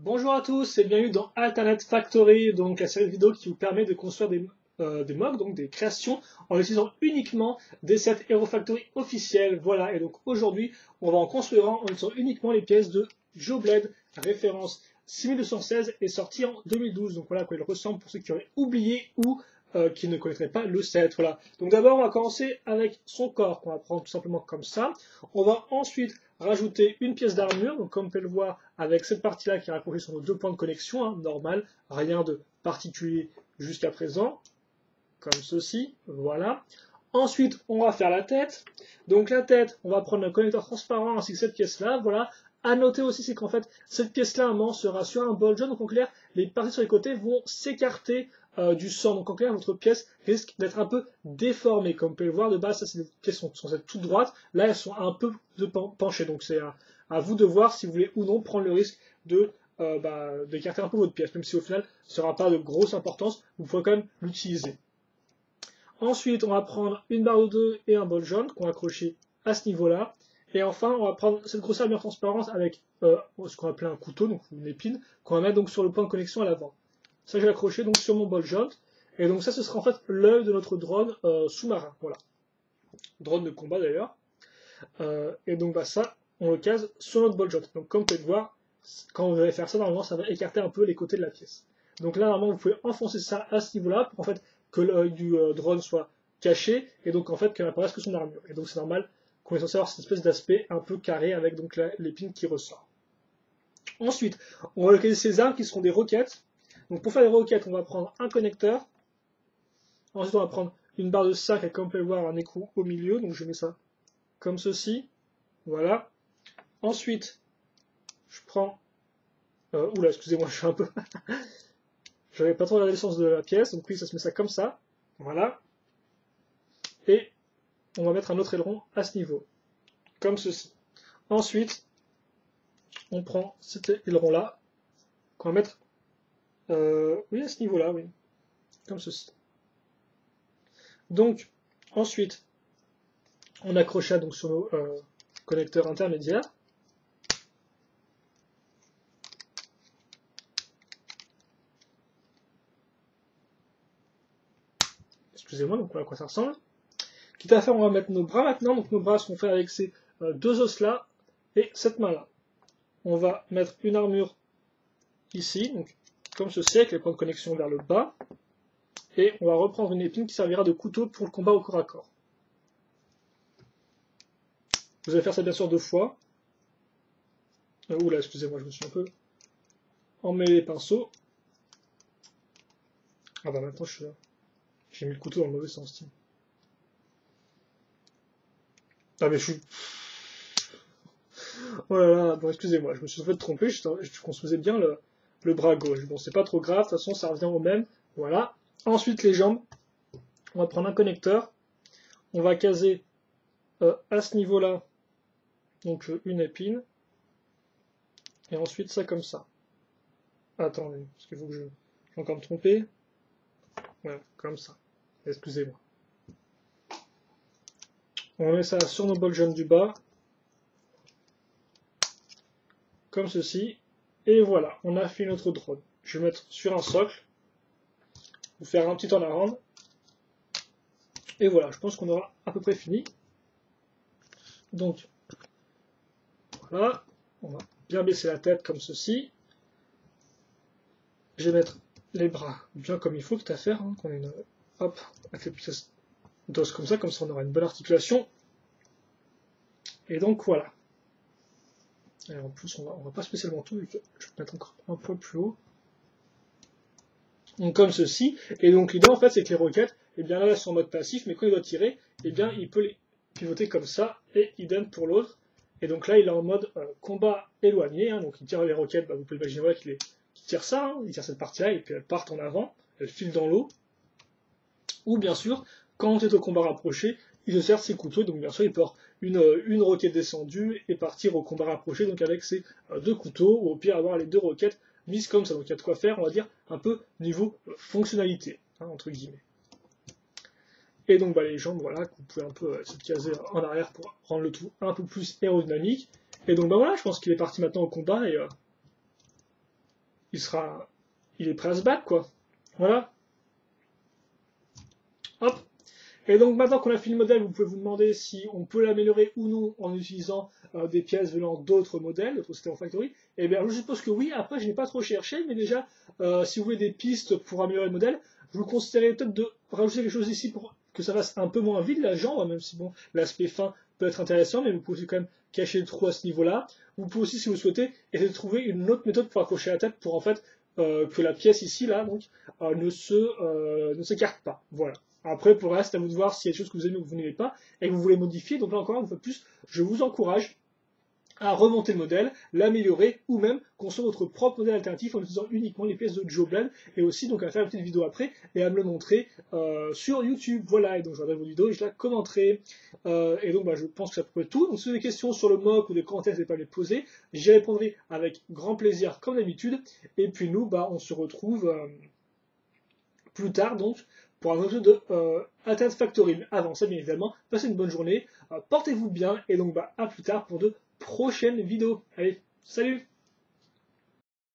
Bonjour à tous et bienvenue dans Alternate Factory, donc la série de vidéos qui vous permet de construire des mocks, donc des créations, en utilisant uniquement des sets Hero Factory officiels. Voilà, et donc aujourd'hui, on va en construire un en utilisant uniquement les pièces de Joe Blade, référence 6216 et sorti en 2012. Donc voilà à quoi il ressemble pour ceux qui auraient oublié ou qui ne connaîtraient pas le set. Voilà. Donc d'abord, on va commencer avec son corps, qu'on va prendre tout simplement comme ça. On va ensuite rajouter une pièce d'armure, donc comme on peut le voir avec cette partie-là qui est raccrochée sur nos deux points de connexion, hein, normal, rien de particulier jusqu'à présent, comme ceci, voilà. Ensuite, on va faire la tête. Donc la tête, on va prendre un connecteur transparent ainsi que cette pièce-là, voilà. À noter aussi, c'est qu'en fait, cette pièce-là, à un moment, sera sur un bol jaune, donc en clair, les parties sur les côtés vont s'écarter du centre. Donc en clair, votre pièce risque d'être un peu déformée. Comme vous pouvez le voir, de base, ça, c'est des pièces qui sont toutes droites. Là, elles sont un peu penchées. Donc c'est à vous de voir si vous voulez ou non prendre le risque d'écarter un peu votre pièce. Même si au final, ce ne sera pas de grosse importance, vous pourrez quand même l'utiliser. Ensuite, on va prendre une barre de 2 et un bol jaune qu'on va accrocher à ce niveau-là. Et enfin, on va prendre cette grosse armure transparente avec ce qu'on va appeler un couteau, donc une épine, qu'on va mettre donc sur le point de connexion à l'avant. Ça, je vais l'accrocher donc sur mon bol jaune. Et donc ça, ce sera en fait l'œil de notre drone sous-marin. Voilà. Drone de combat d'ailleurs. Et donc ça, on le case sur notre bol jaune. Donc comme vous pouvez le voir, quand vous allez faire ça, normalement, ça va écarter un peu les côtés de la pièce. Donc là, normalement, vous pouvez enfoncer ça à ce niveau-là pour en fait que l'œil du drone soit caché et donc en fait qu'elle apparaisse que son armure. Et donc c'est normal qu'on est censé avoir cette espèce d'aspect un peu carré avec donc l'épine qui ressort. Ensuite, on va localiser ces armes qui seront des roquettes. Donc pour faire les roquettes, on va prendre un connecteur. Ensuite, on va prendre une barre de 5 avec, comme vous pouvez le voir, un écrou au milieu. Donc je mets ça comme ceci. Voilà. Ensuite, je prends... oula, excusez-moi, je suis un peu... J'avais pas trop regardé le sens de la pièce, donc oui, ça se met ça comme ça. Voilà. Et on va mettre un autre aileron à ce niveau. Comme ceci. Ensuite, on prend cet aileron-là, qu'on va mettre... oui, à ce niveau-là, oui. Comme ceci. Donc, ensuite, on accrocha donc sur nos connecteurs intermédiaires. Excusez-moi, donc voilà à quoi ça ressemble. Quitte à faire, on va mettre nos bras maintenant. Donc nos bras seront faits avec ces deux os-là et cette main-là. On va mettre une armure ici, donc comme ceci, avec les points de connexion vers le bas. Et on va reprendre une épine qui servira de couteau pour le combat au corps à corps. Vous allez faire ça bien sûr 2 fois. Oula, excusez-moi, je me suis un peu emmêlé les pinceaux. Ah bah maintenant j'ai mis le couteau dans le mauvais sens. Tiens. Ah mais je suis... Oh là là, bon excusez-moi, je me suis en fait trompé, je construisais bien le bras gauche. Bon c'est pas trop grave, de toute façon ça revient au même. Voilà. Ensuite les jambes, on va prendre un connecteur. On va caser à ce niveau-là, donc une épine. Et ensuite ça comme ça. Attendez, parce qu'il faut que je vais encore me tromper. Voilà, comme ça. Excusez-moi. On met ça sur nos bols jaunes du bas. Comme ceci. Et voilà, on a fait notre drone. Je vais mettre sur un socle. Vous faire un petit turn around. Et voilà, je pense qu'on aura à peu près fini. Donc, voilà. On va bien baisser la tête comme ceci. Je vais mettre les bras bien comme il faut, tout à fait. Hein, qu'on ait une... Hop, avec les pièces d'os comme ça on aura une bonne articulation. Et donc voilà. Et en plus, on va pas spécialement tout, je vais mettre encore un poil plus haut. Donc comme ceci. Et donc l'idée en fait, c'est que les roquettes, eh bien là, elles sont en mode passif, mais quand il doit tirer, eh bien il peut les pivoter comme ça, et idem pour l'autre. Et donc là, il est en mode combat éloigné. Hein, donc il tire les roquettes, bah, vous pouvez imaginer qu'il tire ça, hein, il tire cette partie-là, et puis elles partent en avant, elles filent dans l'eau. Ou bien sûr, quand on est au combat rapproché, il se sert ses couteaux, donc bien sûr il peut avoir une roquette descendue et partir au combat rapproché, donc avec ses 2 couteaux, ou au pire avoir les 2 roquettes mises comme ça, donc il y a de quoi faire, on va dire, un peu niveau fonctionnalité, hein, entre guillemets. Et donc bah, les jambes, voilà, que vous pouvez un peu se caser en arrière pour rendre le tout un peu plus aérodynamique. Et donc bah voilà, je pense qu'il est parti maintenant au combat, et il est prêt à se battre, quoi. Voilà. Hop. Et donc maintenant qu'on a fini le modèle, vous pouvez vous demander si on peut l'améliorer ou non en utilisant des pièces venant d'autres modèles, d'autres systèmes Factory. Et bien je suppose que oui, après je n'ai pas trop cherché, mais déjà, si vous voulez des pistes pour améliorer le modèle, je vous conseillerais peut-être de rajouter quelque chose ici pour que ça fasse un peu moins vide la jambe, même si bon, l'aspect fin peut être intéressant, mais vous pouvez aussi quand même cacher le trou à ce niveau-là. Vous pouvez aussi, si vous souhaitez, essayer de trouver une autre méthode pour accrocher la tête pour en fait que la pièce ici, là, donc, ne s'écarte pas. Voilà. Après, pour le reste, à vous de voir s'il y a des choses que vous aimez ou que vous n'aimez pas et que vous voulez modifier. Donc là encore, une fois de plus, je vous encourage à remonter le modèle, l'améliorer ou même construire votre propre modèle alternatif en utilisant uniquement les pièces de Joe Blend et aussi donc à faire une petite vidéo après et à me le montrer sur YouTube. Voilà, et donc je regarderai vos vidéos et je la commenterai. Et donc je pense que ça peut être tout. Donc si vous avez des questions sur le mock ou des commentaires, n'hésitez pas à les poser. J'y répondrai avec grand plaisir comme d'habitude. Et puis nous, on se retrouve plus tard donc pour un autre de Internet Factory. Mais avant ça, bien évidemment, passez une bonne journée, portez-vous bien et donc à plus tard pour de prochaines vidéos. Allez, salut!